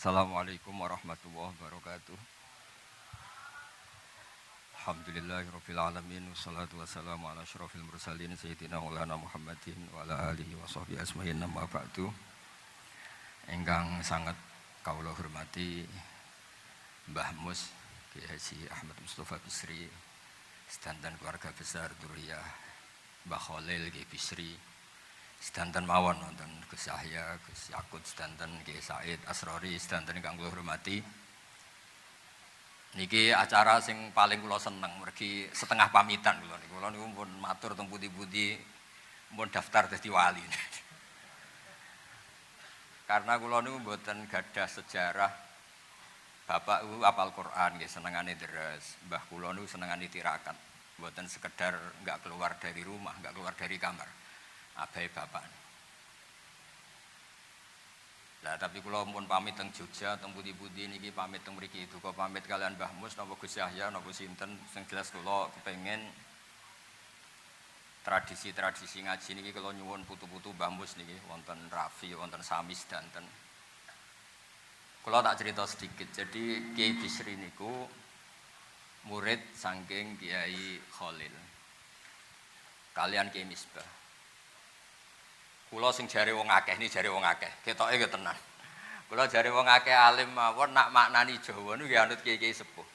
Assalamualaikum warahmatullahi wabarakatuh. Alhamdulillahirabbil alamin wassalatu wassalamu ala asyrofil mursalin sayyidina Maulana Muhammadin wa ala alihi washabbihi ajmain amma ba'du. Ingkang sangat kawula hormati Mbah Mus Kiai Haji Ahmad Mustofa Bisri, sedanten keluarga besar Duriyah Mbah Khalil Kiai Bisri, sedanten mawon wonten Gus Yahya, Gus Yakut, sedanten Kiai Said Asrori, sedanten ingkang kula hormati. Niki acara sing paling kula seneng, mergi setengah pamitan kula niku. Kula niku pun matur teng pundi-pundi pun daftar dadi wali. Karena kula niku mboten gadah sejarah bapak apal Quran nggih, senengane deres. Mbah kula niku senengane tirakat. Mboten sekedar enggak keluar dari rumah, enggak keluar dari kamar. Abai bapak. Lah tapi kula pun pamit teng Jogja, teng pundi-pundi niki pamit teng mriki duka pamit kalian Mbah Mus napa Gus Yahya napa sinten, sing jelas kula kepengin tradisi-tradisi ngaji niki kula nyuwun putu-putu Mbah Mus niki wonten Rafi, wonten Sami sedanten. Kula tak cerita sedikit. Jadi Kiai Bisri niku murid saking Kiai Khalil. Kalian Kiai Misbah. Kula sing jare wong akeh ni jare wong akeh, ketoke ge tenan. Kula jare wong akeh alim mawon nak maknani Jawa niku nggih anut kiai-kiai sepuh.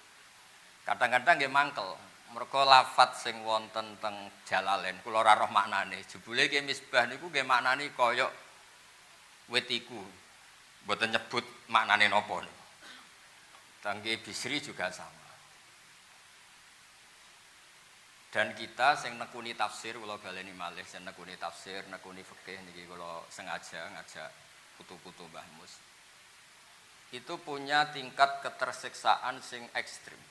Kadang-kadang nggih mangkel, merga lafat sing wonten teng Jalalain kula ora roh maknane. Jebule Kiai Misbah niku nggih maknani kaya wit iku. Mboten nyebut maknane napa niku. Teng Kiai Bisri juga sama. Dan kita sing nekuni tafsir kula baleni malih sing nekuni tafsir, nekuni fikih niki kula sengaja ngajak putu-putu Mbah Mus. Itu punya tingkat ketersiksaan sing ekstrim.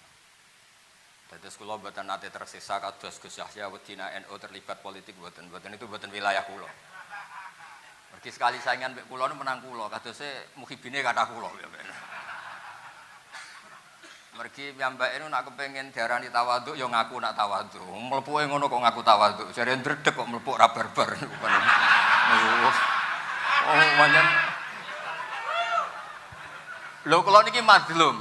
Dados kula mboten nate tersiksa kados Gus Yahya wedina NU terlibat politik mboten itu mboten wilayah kula. Mergi sekali saingan mek kula menang kula, kadose muhibine kathah kula ya. Mergi piyambake nak kepengin diarani tawaduk ya ngaku nak tawaduk. Mlepuke ngono kok ngaku tawaduk. Jare ndredeg kok mlepuk ra barbar niku kan. Oh, manjen. Lho kula niki madlum.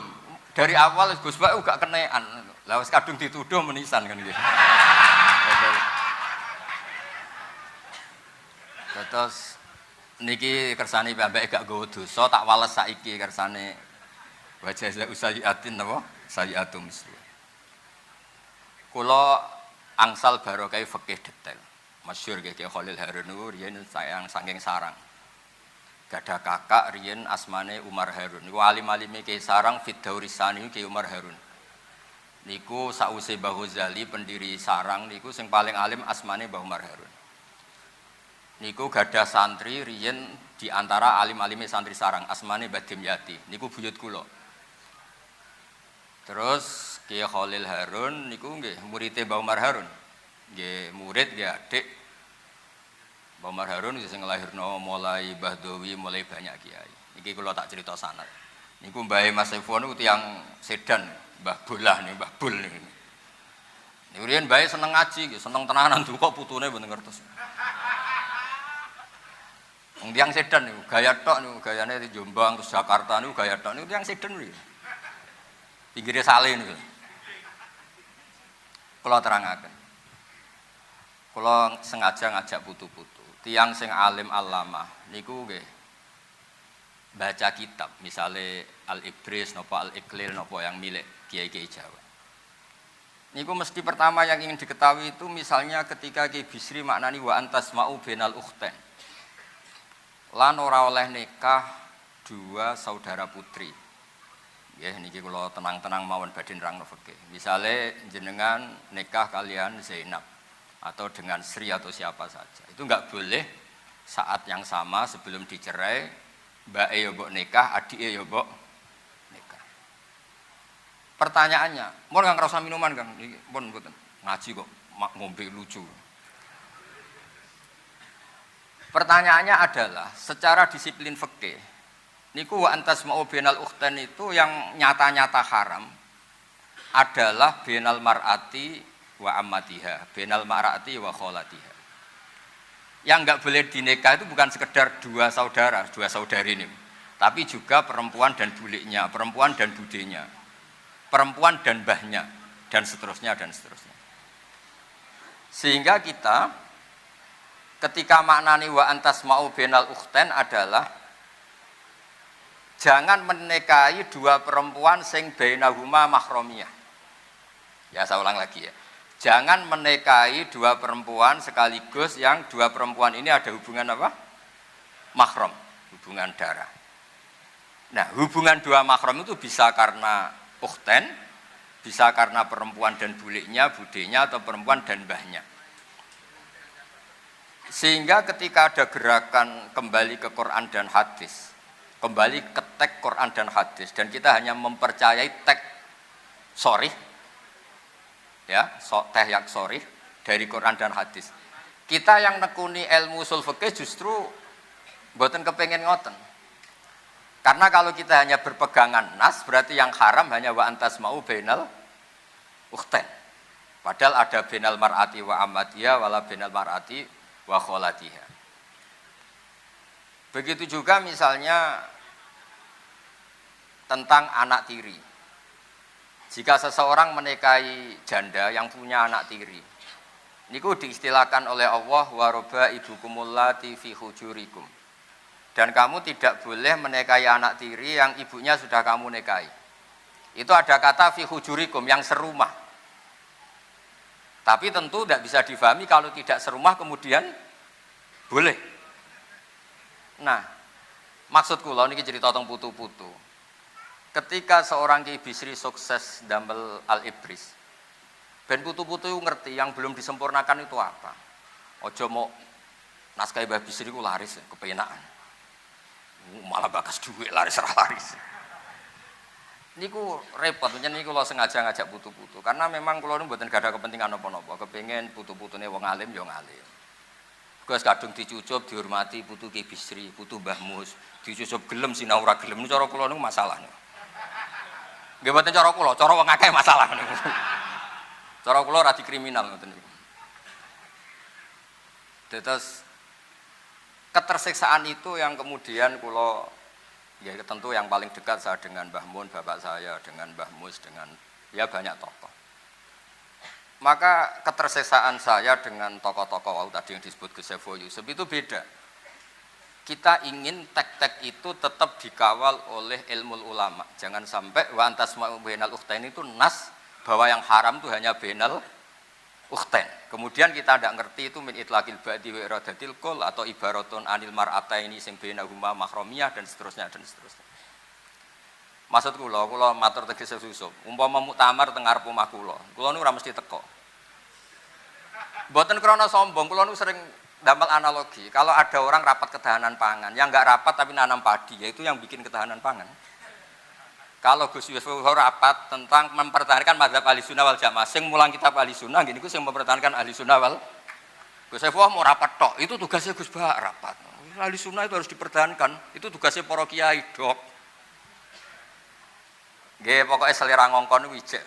Dari awal Gus Bak gak kenekan. Lah wis kadung dituduh menisan kan nggih. Terus niki kersane piyambake gak nggawa dosa tak wales saiki kersane wajah usayiatin napa sayiatum mislu. Kula angsal barokah fikih detail. Masyhur Kiai Khalil Harun niku riyen sayang saking Sarang. Gadah kakak riyen asmane Umar Harun. Niku alim-alime Kiai Sarang Fiddaurisani Kiai Umar Harun. Niku sause Mbah Ghazali pendiri Sarang niku sing paling alim asmane Mbah Umar Harun. Niku gadah santri riyen di antara alim-alime santri Sarang asmane Mbah Dimyati. Niku buyut kula. Terus Kiai Khalil Harun niku nggih murite Mbah Umar Harun. Nggih murid nggih adik Mbah Umar Harun sing nglahirno mulai Mbah Dowi mulai banyak kiai. Iki kula tak cerita sanad. Niku Mbah Mas Efon niku tiyang Sedan, Mbah Bolah niku Mbah Bul niku. Niku riyen Mbah seneng ngaji, seneng tenanan duka putune mboten ngertos. Wong tiyang Sedan niku gaya tok niku gayane di Jombang terus Jakarta niku gaya tok niku tiyang Sedan niku. Pinggire sale niku. Kula terangaken. Kula sengaja ngajak putu-putu. Tiyang sing alim allamah niku nggih baca kitab, misale Al-Ibris napa Al-Iqlil napa yang milik kiai-kiai Jawa. Niku mesti pertama yang ingin diketahui itu misalnya ketika Kiai Bisri maknani wa antasma'u bainal ukhtain. Lan ora oleh nikah dua saudara putri. Ya niki kula tenang-tenang mawon badhe nerangno fikih. Misale jenengan nikah kalian Zainab atau dengan Sri atau siapa saja. Itu enggak boleh saat yang sama sebelum dicerai mbake ya mbok nikah, adike ya mbok nikah. Pertanyaannya, mun kang ngrasa minuman Kang, niki pun mboten. Ngaji kok ngombe lucu. Pertanyaannya adalah secara disiplin fikih niku wa antasma'u bainal ukhtain itu yang nyata-nyata haram adalah bainal mar'ati wa ammatiha, bainal mar'ati wa kholatiha. Yang enggak boleh dinikah itu bukan sekedar dua saudara, dua saudari ini. tapi juga perempuan dan buliknya, perempuan dan budenya, perempuan dan mbahnya, dan seterusnya dan seterusnya. Sehingga kita ketika maknani wa antasma'u bainal ukhtain adalah jangan menikahi dua perempuan sing bainahuma mahramiyah. Ya saya ulang lagi ya. Jangan menikahi dua perempuan sekaligus yang dua perempuan ini ada hubungan apa? Mahram, hubungan darah. Nah, hubungan dua mahram itu bisa karena ukhtain, bisa karena perempuan dan buliknya, budenya, atau perempuan dan mbahnya. Sehingga ketika ada gerakan kembali ke Quran dan hadis, kembali ke teks Quran dan hadis, dan kita hanya mempercayai teks sharih, ya, teks yang sharih dari Quran dan hadis. Kita yang nekuni ilmu ushul fikih justru mboten kepengin ngoten. Karena kalau kita hanya berpegangan nas, berarti yang haram hanya wa antasma'u bainal ukhtain. Padahal ada bainal mar'ati wa amatiha wala bainal mar'ati wa kholatiha. Begitu juga misalnya tentang anak tiri. Jika seseorang menikahi janda yang punya anak tiri, niku diistilahkan oleh Allah wa rabaibukumul lati fi hujurikum. Dan kamu tidak boleh menikahi anak tiri yang ibunya sudah kamu nikahi. Itu ada kata fi hujurikum, yang serumah. Tapi tentu tidak bisa difahami kalau tidak serumah kemudian boleh. Nah, maksud kula niki cerita tentang putu-putu. Ketika seorang Ki Bisri sukses damel al-ibris, ben putu-putu ngerti yang belum disempurnakan itu apa. Ojo mau naskah Mbah Bisri ku laris kepenaan. Malah bakas duit laris. Niku repot, niku kula sengaja ngajak putu-putu karena memang kula nu mboten gadah kepentingan napa-napa, kepengin putu-putune wong alim ya ngalim. Gus kadung dicucup dihormati putu Ki Bisri, putu Mbah Mus, dicucup gelem sinau ora gelem niku cara kula niku masalah niku. Nggih mboten cara kula, cara wong akeh masalah niku. Cara kula ora dikriminal ngoten niku. Terus ketersiksaan itu yang kemudian kula ya tentu yang paling dekat saya dengan Mbah Mun, bapak saya, dengan Mbah Mus, dengan ya banyak tokoh. Maka ketersiksaan saya dengan tokoh-tokoh tadi yang disebut Gus Saiful Yusuf itu beda. Kita ingin tek-tek itu tetap dikawal oleh ilmu ulama. Jangan sampai wa antasma'u bainal ukhtain itu nas bahwa yang haram itu hanya bainal ukhtain. Kemudian kita tidak ngerti itu min itlaqil ba'di wa iradatil qul atau ibaratun anil mar'ataini sing bainahuma mahramiyah dan seterusnya dan seterusnya. Maksud kula matur tegese Yusuf, umpama muktamar teng ngarep omah kula niku ora mesti teko. Mboten krana sombong, kula niku sering damel analogi. Kalau ada orang rapat ketahanan pangan, yang enggak rapat tapi nanam padi, yaitu yang bikin ketahanan pangan. Kalau Gus Yusuf rapat tentang mempertahankan mazhab Ahlussunnah wal Jamaah, sing mulang kitab Ahlussunnah nggih niku sing mempertahankan Ahlussunnah wal Gus Yusuf mau rapat tok, itu tugasnya Gus Bah rapat. Ahlussunnah itu harus dipertahankan, itu tugasnya para kiai dok. Nggih pokoknya selera ngongkon niku ijek.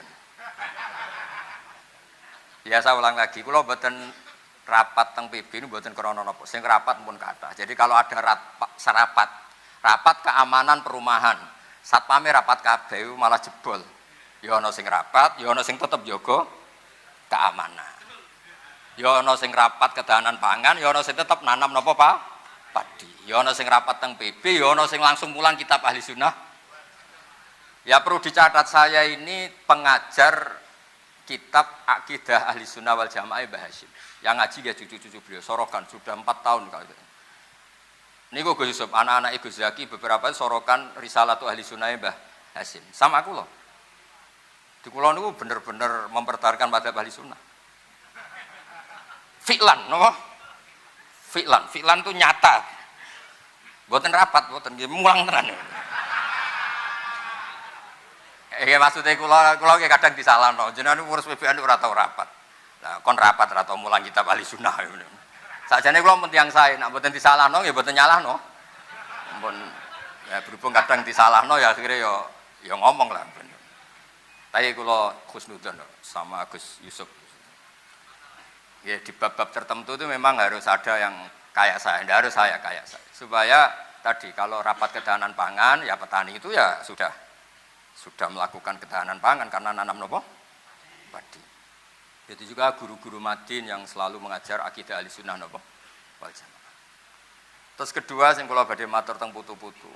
Ya saya ulang lagi, kula mboten rapat teng PB niku mboten krana napa, sing rapat pun kathah. Jadi kalau ada rapat keamanan perumahan, satpame rapat kabeh malah jebol. Ya ana sing rapat, ya ana sing tetep jaga keamanan. Ya ana sing rapat ketahanan pangan, ya ana sing tetep nanam napa Pak? Padi. Ya ana sing rapat teng PB, ya ana sing langsung mulang kitab Ahlussunnah. Ya perlu dicatat saya ini pengajar kitab Aqidah Ahlussunnah wal Jamaah Mbah Hasyim. Yang ngaji ya cucu-cucu beliau sorokan sudah 4 tahun kali itu. Niku Gus Yusuf, anak-anak Gus Zaki beberapa sorokan Risalatu Ahlussunnah Mbah Hasyim. Sama aku loh. Di kula niku bener-bener mempertahankan mazhab Ahlussunnah. Fi'lan, napa? Fi'lan itu nyata. Mboten rapat, mboten nggih mulang tenan. Maksudnya kula nggih kadang disalahno. Jenengan urus PBN ora tau rapat. Lah kon rapat ora tau mulang kitab Ahlussunnah. Sakjane kula men tiyang sae, nek mboten disalahno nggih mboten nyalahno. Ampun ya berhubung kadang disalahno ya akhirnya ya ngomong lah. Tapi kula husnudzon sama Gus Yusuf. Ya di bab-bab tertentu itu memang harus ada yang kayak saya, tidak harus saya kayak saya. Supaya tadi kalau rapat ketahanan pangan ya petani itu ya sudah melakukan ketahanan pangan karena nanam nopo padi. Itu juga guru-guru Madin yang selalu mengajar akidah Ahlussunnah nopo wal Jamaah. Terus kedua sing kula badhe matur teng putu-putu.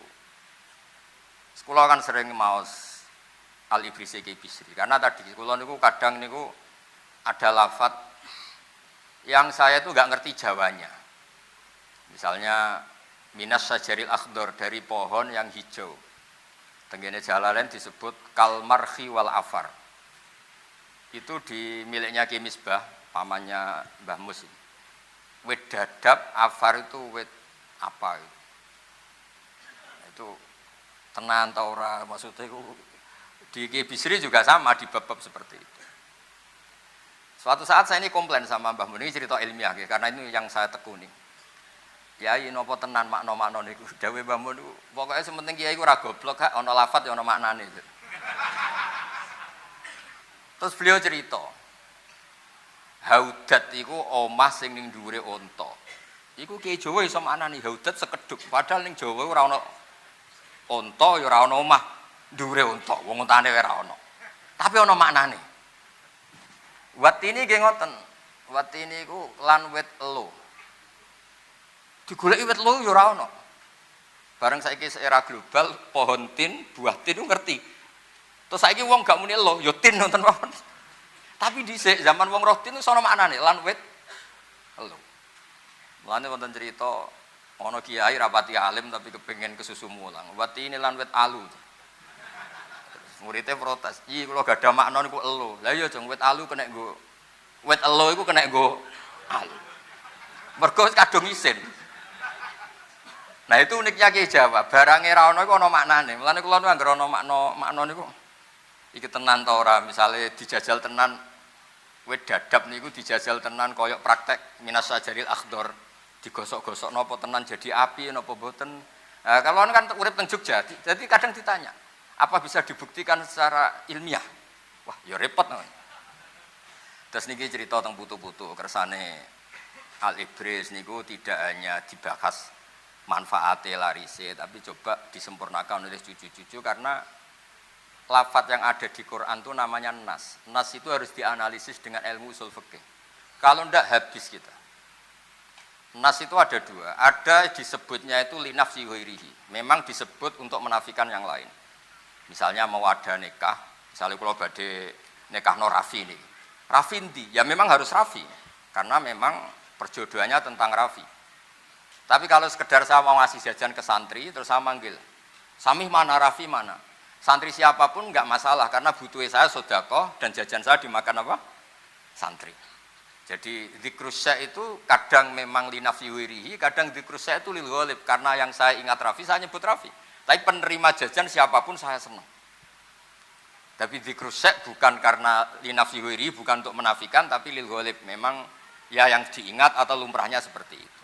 Kula kan sering maos Al-Ibrisi Ki Bisri karena tadi kula niku kadang niku ada lafadz yang saya itu enggak ngerti Jawanya. Misalnya minas sajaril akhdar, dari pohon yang hijau. Tenggene Jalalain disebut kalmarhi wal afar. Itu di miliknya Ki Misbah, pamannya Mbah Mus. Wit dadap, afar itu wit apa itu? Itu tenan ta ora, maksudnya itu di Ki Bisri juga sama di bab-bab seperti itu. Suatu saat saya ini komplain sama Mbah Mun, ini cerita ilmiah ya, karena ini yang saya tekuni. Kiai napa tenan makna-makna niku dawuh Mbah Mun niku pokoke sementing kiai ku ora goblok gak ana lafadz ya ana maknane. Terus beliau cerita haudat iku omah sing ning dhuwure unta. Iku kiai Jawa iso maknani haudat sekedhuk padahal ning Jawa ora ana unta ya ora ana omah dhuwure unta wong untane ora ana. Tapi ana maknane. Watini nggih ngoten. Watini iku lan wit elo. Digoleki wit elo ya ora ana. Bareng saiki era global pohon tin, buah tin ku ngerti. Terus saiki wong gak muni elo, ya tin nonton mawon. Tapi dhisik zaman wong roh tin iso ana maknane lan wit elo. Mulane wonten cerita ana kiai rapati alim tapi kepengin kesusu mulang. Watini lan wit alu. Muridnya protes, "Iya kalau gak ada makna niku elo." Lah iya jeng wit alu kena nggo wit elo iku kena nggo alu. Mergo kadung isin. Nah itu uniknya Ki Jawa, barange ra ono iku ana maknane. Mulane kula nu anggere ana makna niku iki tenan ta ora, misale dijajal tenan wit dadap niku dijajal tenan koyok praktek minas sajaril akhdar, digosok-gosok napa tenan jadi api napa mboten. Nah, kalau kan urip teng Jogja, jadi kadang ditanya, apa bisa dibuktikan secara ilmiah? Wah, ya repot namanya. Terus niki cerita tentang putu-putu kersane Al-Ibris niku tidak hanya dibahas manfaatnya larise, tapi coba disempurnakan oleh cucu-cucu karena lafadz yang ada di Quran itu namanya nas. Nas itu harus dianalisis dengan ilmu usul fikih. Kalau ndak habis kita. Nas itu ada dua. Ada disebutnya itu linafsi ghairihi. Memang disebut untuk menafikan yang lain. Misalnya mau ada nikah, misalnya kalau badhe nikah no Rafi ini, Rafi ndi? Ya memang harus Rafi, karena memang perjodohannya tentang Rafi. Tapi kalau sekedar saya mau ngasih jajan ke santri, terus saya manggil, Samih mana, Rafi mana? Santri siapapun enggak masalah, karena butuh saya sedekah dan jajan saya dimakan apa? Santri. Jadi dzikrusya itu kadang memang linafsi wirihi, kadang dzikrusya itu lil ghalib, karena yang saya ingat Rafi, saya nyebut Rafi. Tapi penerima jajan siapapun saya senang. Tapi dzikrusya bukan karena linafsi wirihi, bukan untuk menafikan, tapi lil ghalib. Memang ya yang diingat atau lumrahnya seperti itu.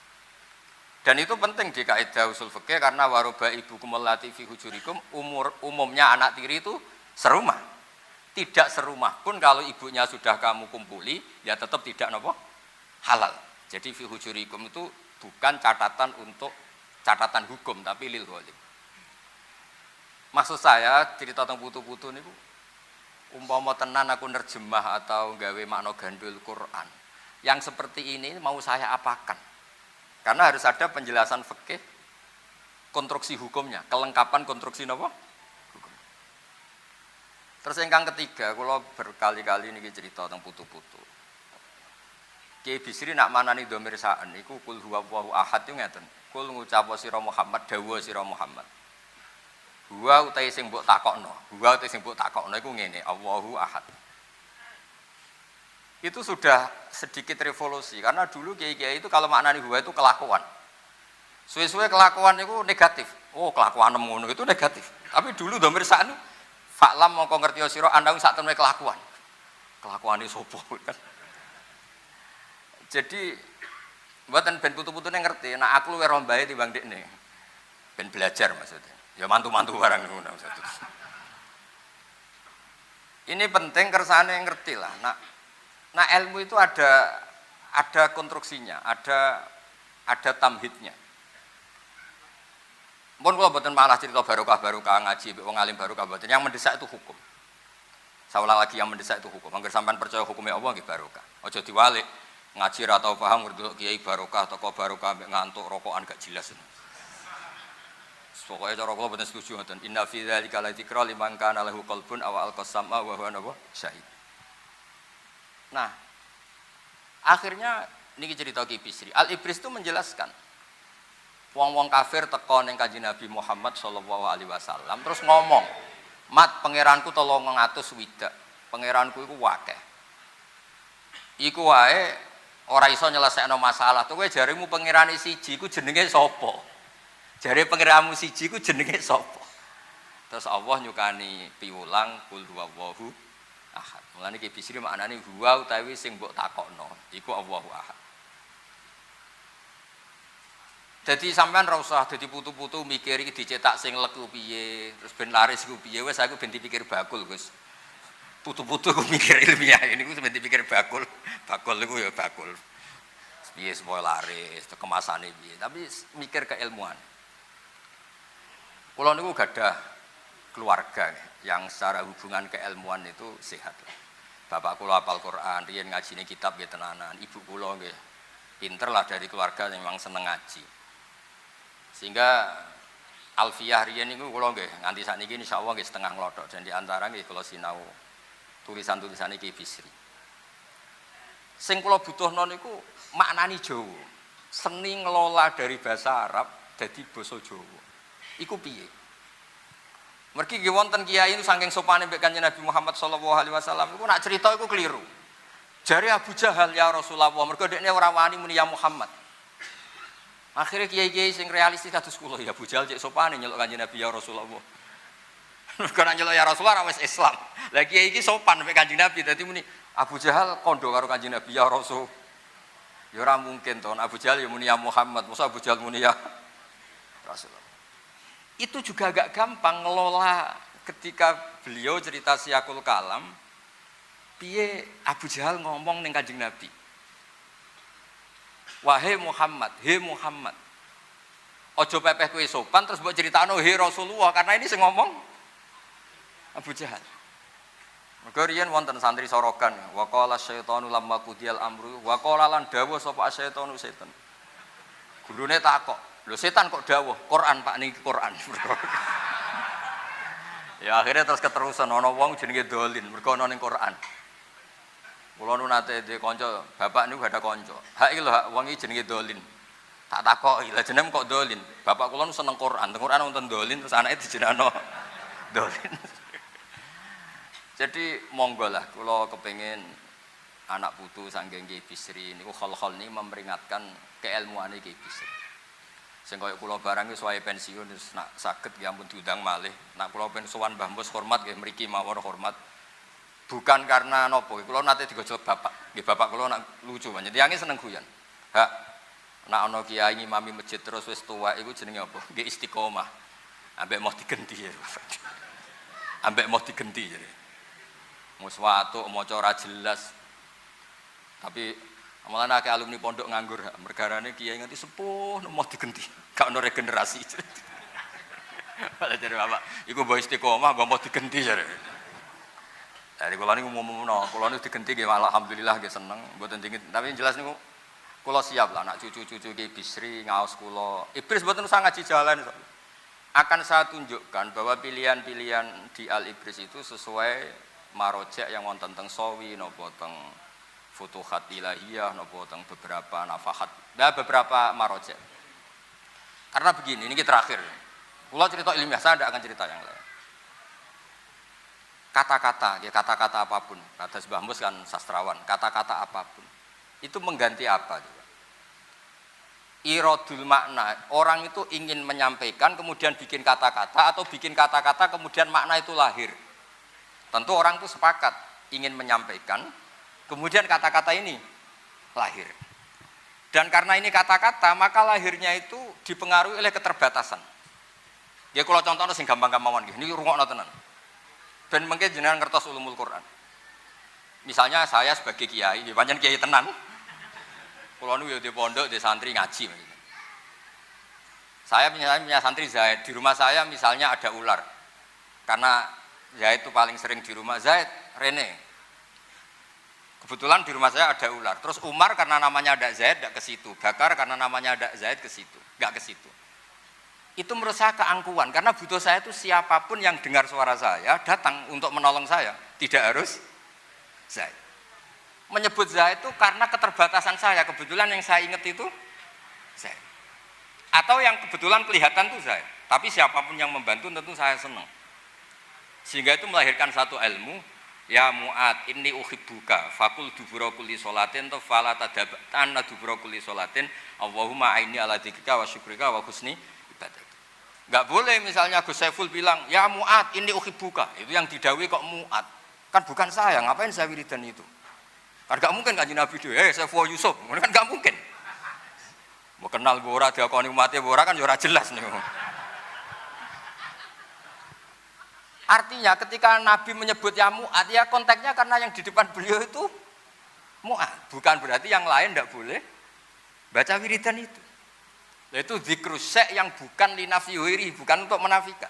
Dan itu penting di kaidah usul fikih karena waroba ibukum allati fi hujurikum, umumnya anak tiri itu serumah. Tidak serumah pun kalau ibunya sudah kamu kumpuli, ya tetap tidak nopo halal. Jadi fi hujurikum itu bukan catatan untuk catatan hukum tapi lil ghalib. Maksud saya cerita tentang putu-putu niku umpama tenan aku nerjemah atau gawe makna gandul Quran. Yang seperti ini mau saya apakan? Karena harus ada penjelasan fikih konstruksi hukumnya, kelengkapan konstruksi napa? Hukum. Terus ingkang ketiga, kula berkali-kali niki cerita tentang putu-putu. Kiai Bisri nak manani dhamir sa'an iku kul huwallahu ahad itu ngeten. Kul ngucap sira Muhammad, dawuh sira Muhammad. Huwa utahe sing mbok takokno. Huwa utahe sing mbok takokno iku ngene, Allahu ahad. Itu sudah sedikit revolusi karena dulu kiai-kiai itu kalau maknani huwa itu kelakuan. Suwe-suwe kelakuan itu negatif. Oh, kelakuan ngono itu negatif. Tapi dulu dhamir sa'an fa'lam mongko ngerti sira ana sak temene kelakuan. Kelakuane sapa kan. Jadi mboten ben putu-putune ngerti, nek aku luwih rombahe timbang dekne. Ben belajar maksudnya. Ya mantu-mantu barang ngono maksudnya. Ini penting kersane ngerti lah. Nah ilmu itu ada konstruksinya, ada tamhidnya. Pun kula mboten malah cerita barokah ngaji wong alim barokah mboten. Yang mendesak itu hukum. Saya ulang lagi, yang mendesak itu hukum. Angger sampean percaya hukumnya Allah nggih barokah. Aja diwalik ngaji ra tau paham ngerti kiai barokah teko barokah mek ngantuk rokokan gak jelas. Pokoke cara kula mboten setuju ngoten. Inna fi dzalika la dzikra liman kana lahu qalbun aw alqasama wa huwa syahid. Nah, akhirnya niki cerita Ki Bisri. Al-Ibris itu menjelaskan wong-wong kafir teko ning Kanjeng Nabi Muhammad sallallahu alaihi wasallam terus ngomong, "Mat, pangeranku 300 Pangeranku iku akeh. Iku wae ora iso nyelesekno masalah. Kowe jarimu pangerane siji iku jenenge sapa?" Jare pangeranmu siji iku jenenge sapa? Terus Allah nyukani piwulang kul huwallahu ahad. Mulane Ki Bisri maknane huwa utawi sing mbok takokno iku Allahu ahad. Jadi sampean ra usah dadi putu-putu mikir iki dicetak sing leku piye, terus ben laris iku piye, wis aku ben dipikir bakul, Gus. Putu-putu ku mikir ilmiah ini ku ben dipikir bakul. Bakul iku ya bakul. Piye supaya laris, kemasane piye, tapi mikir keilmuan. Kula niku gadah keluarga yang secara hubungan keilmuan itu sehat. Bapak kula hafal Quran, riyen ngajine kitab nggih tenanan. Ibu kula nggih pinter lah dari keluarga yang memang seneng ngaji. Sehingga alfiyah riyen niku kula nggih nganti sakniki insyaallah nggih setengah nglothok dan di antara nggih kula sinau tulisan-tulisan iki Bisri. Sing kula butuhno niku maknani Jawa. Seni ngelola dari bahasa Arab dadi basa Jawa. Iku piye? Mergi nggih wonten kiai itu saking sopane mbek Kanjeng Nabi Muhammad sallallahu alaihi wasallam iku nak cerita iku keliru. Jare Abu Jahal ya Rasulullah, mergo dekne ora wani muni ya Muhammad. Akhirnya kiai-kiai sing realistis kados kula ya Abu Jahal cek sopane nyeluk Kanjeng Nabi ya Rasulullah. Mergo nak nyeluk ya Rasulullah wis Islam. Lah kiai iki sopan mbek Kanjeng Nabi dadi muni Abu Jahal kondo karo Kanjeng Nabi ya Rasul. Ya ora mungkin to Abu Jahal ya muni ya Muhammad, masa Abu Jahal muni ya Rasulullah. Itu juga agak gampang ngelola ketika beliau cerita Syiakul Kalam piye Abu Jahal ngomong ning Kanjeng Nabi. Wahai Muhammad, he Muhammad. Ojo pepeh kowe sopan terus mbok critakno he Rasulullah karena ini sing ngomong Abu Jahal. Mergo riyen wonten santri sorogan, wa qala syaitanu lamma qudiyal amru wa qala lan dawuh sapa syaitanu setan. Gurune takok, lho setan kok dawuh? Quran Pak niki Quran. Ya akhirnya terus keterusan ana wong jenenge Dolin mergo ana ning Quran. Kula nu nate dhe kanca, bapak niku gak ada kanca. Hak iki lho hak wong iki jenenge Dolin. Tak takoki, lha jeneng kok Dolin? Bapak kula nu seneng Quran. Teng Quran wonten Dolin terus anake dijenengno Dolin. Jadi monggo lah kula kepengin anak putu saking Ki Bisri niku hal-hal ini memperingatkan keilmuane Ki Bisri. Sing kaya kula barang wis wae pensiun wis nak saged ya ampun diundang malih. Nak kula ben sowan Mbah Mus hormat nggih mriki mawon hormat. Bukan karena nopo, kula nate digojok bapak. Nggih bapak kula nak lucu banget. Tiange seneng guyon. Hak nak ana kiai ngimami masjid terus wis tuwa iku jenenge apa? Nggih istiqomah. Ambek mau digenti. Ambek mau digenti jadi. Muswatu maca ora jelas. Tapi malah akeh alumni pondok nganggur, mergarane kiai nganti sepuh mau digenti. Gak ono regenerasi. Malah jare bapak, iku mbok istiqomah mbok mau digenti jare. Dari kula niku ngomongno, kula niku digenti nggih alhamdulillah nggih seneng, mboten dingin. Tapi jelas niku kula siap lah anak cucu-cucu Ki Bisri ngaos kula. Ibris mboten usah ngaji jalan. Akan saya tunjukkan bahwa pilihan-pilihan di Al-Ibris itu sesuai marojek yang wonten teng Sawi napa teng Futuhat Ilahiyah napa teng beberapa nafahat. Nah, beberapa marojek. Karena begini, ini terakhir. Kula cerita ilmiah, saya tidak akan cerita yang lain. Kata-kata, ya kata-kata apapun. Kata Mbah Mus kan sastrawan, kata-kata apapun. Itu mengganti apa? Iradul makna, orang itu ingin menyampaikan kemudian bikin kata-kata atau bikin kata-kata kemudian makna itu lahir. Tentu orang itu sepakat ingin menyampaikan kemudian kata-kata ini lahir. Dan karena ini kata-kata maka lahirnya itu dipengaruhi oleh keterbatasan. Ya kalau contohnya sing gampang-gampang nggih niki rungokno tenan. Ben mengke jenengan ngertos ulumul Quran. Misalnya saya sebagai kiai, pancen kiai tenan. Kula niku ya di pondok, di santri ngaji. Saya punya santri Zaid, di rumah saya misalnya ada ular. Karena Zaid itu paling sering di rumah. Zaid, Rene. Kebetulan di rumah saya ada ular. Terus Umar karena namanya ada Zaid, tidak ke situ. Bakar karena namanya ada Zaid ke situ, nggak ke situ. Itu menurut saya keangkuhan, karena butuh saya itu siapapun yang dengar suara saya datang untuk menolong saya, tidak harus Zaid. Menyebut Zaid itu karena keterbatasan saya, kebetulan yang saya ingat itu Zaid. Atau yang kebetulan kelihatan itu Zaid, tapi siapapun yang membantu tentu saya senang. Sehingga itu melahirkan satu ilmu, ya Mu'ad, inni uhibbuka, fakul dubura kulli sholatin, fala tadabatan dubura kulli sholatin, Allahumma aini ala dzikrika wa syukrika wa husni ibadah. Enggak boleh misalnya Gus Saiful bilang, ya Mu'ad, inni uhibbuka, itu yang didawi kok Mu'ad. Kan bukan saya, ngapain saya wiridan itu? Kan enggak mungkin Kanjeng Nabi itu, Saiful Yusuf, kan enggak mungkin. Mau kenal bora diakoni umatnya bora kan ya ora jelas nih. Artinya ketika Nabi menyebut ya Mu'ad, ya konteksnya karena yang di depan beliau itu Mu'ad, bukan berarti yang lain tidak boleh baca wiridan itu. Yaitu dzikrus syek yang bukan linafiyuhiri, bukan untuk menafikan.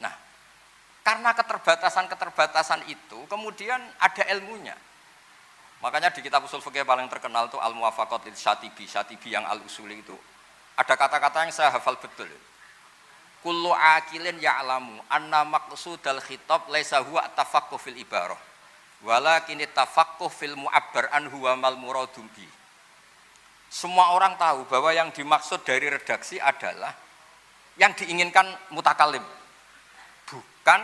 Nah, karena keterbatasan itu kemudian ada ilmunya. Makanya di kitab usul fikih paling terkenal itu Al-Muwafaqat lil Syatibi, Syatibi yang Al-Usuli itu. Ada kata-kata yang saya hafal betul. Kullu aqilin ya'lamu anna maqsudal khitab laisa huwa tafaqquh fil ibarah walakin tafaqquh fil mu'abbar an huwa mal muradum bi. Semua orang tahu bahwa yang dimaksud dari redaksi adalah yang diinginkan mutakallim, bukan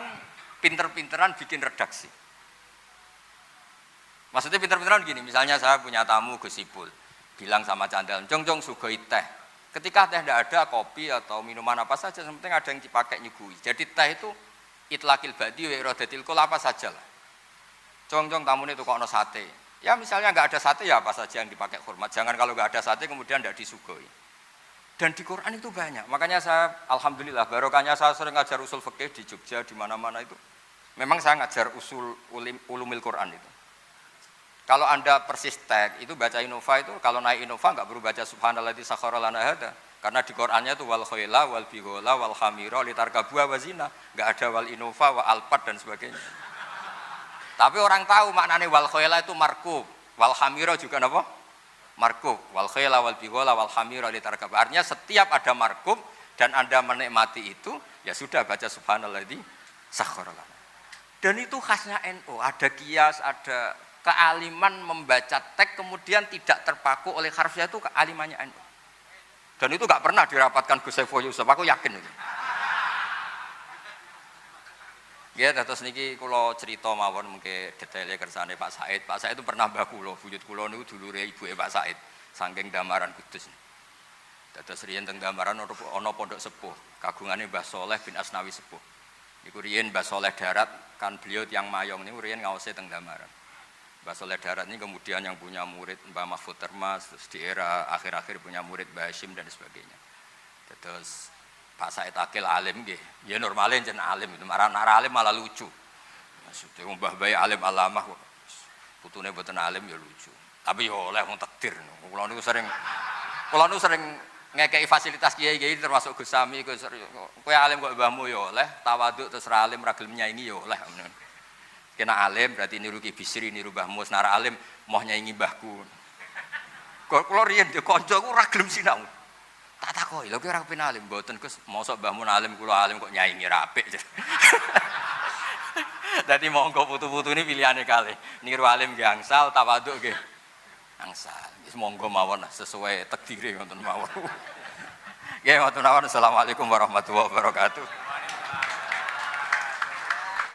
pinter-pinteran bikin redaksi. Maksudnya pinter-pinteran gini, misalnya saya punya tamu Gus Ipul, bilang sama Candal, jong sugoi teh. Ketika teh tidak ada, kopi atau minuman apa saja, yang penting ada yang dipakai nyugui. Jadi teh itu itlaqil badi wa iradatil kul apa saja lah. Jong tamu itu kok ono sate. Ya misalnya nggak ada sate ya apa saja yang dipakai hormat. Jangan kalau nggak ada sate kemudian tidak disugoi. Dan di Quran itu banyak. Makanya saya alhamdulillah barokahnya saya sering ngajar usul fikih di Jogja di mana-mana itu. Memang saya ngajar usul ulumil Quran itu. Kalau Anda persis tag itu baca Innova itu kalau naik Innova enggak perlu baca subhanalladzi sakhkhara lana hada karena di Qur'annya itu wal khaila wal bighala wal hamira litarkabuha wa zina, enggak ada wal Innova wa alpat dan sebagainya. Tapi orang tahu maknanya wal khaila itu markub, wal hamira juga apa? Markub, wal khaila wal bighala wal hamira litarkabuha. Artinya setiap ada markub dan Anda menikmati itu ya sudah baca subhanalladzi sakhkhara lana. Dan itu khasnya NU, ada kias, ada kealiman membaca teks kemudian tidak terpaku oleh harfiah itu kealimannya NU. Dan itu enggak pernah dirapatkan Gus Saiful Yusuf, aku yakin itu. Ya, terus niki kula cerita mawon mengke detaile kersane Pak Said. Pak Said itu pernah mbah kula, buyut kula niku dulure ibuke Pak Said, saking Damaran Kudus. Dados riyen teng Damaran ana pondok sepuh, kagungane Mbah Soleh bin Asnawi sepuh. Niku riyen Mbah Soleh Darat, kan beliau tiyang mayong niku riyen ngaose teng Damaran. Mbah Soleh Darat ini kemudian yang punya murid Mbah Mahfud Termas, terus di era akhir-akhir punya murid Mbah Hashim dan sebagainya. Terus Pak Said Akil alim nggih. Ya normalnya jeneng alim itu, marah alim malah lucu. Maksudnya Mbah Bayi alim alamah kok. Putune mboten alim ya lucu. Tapi ya oleh wong takdir. Kula niku sering ngekeki fasilitas kiai-kiai termasuk Gus Sami, kowe alim kok mbahmu ya oleh, tawaduk terus ra alim ra gelem nyaingi ya oleh. Kena alim berarti niru Ki Bisri, niru Mbah Mus, nara alim moh nyaingi mbahku. Kula riyen yo kancaku ora gelem sinau. Tak takoki, lha kowe ora kepen alim mboten Gus, mosok mbahmu alim kula alim kok nyaingi ra apik. Dadi monggo putu-putu ini pilihane kalih. Niru alim nggih angsal, tawaduk nggih angsal. Wis monggo mawon sesuai takdire ngoten mawon. Nggih ngoten mawon. Assalamualaikum warahmatullahi wabarakatuh.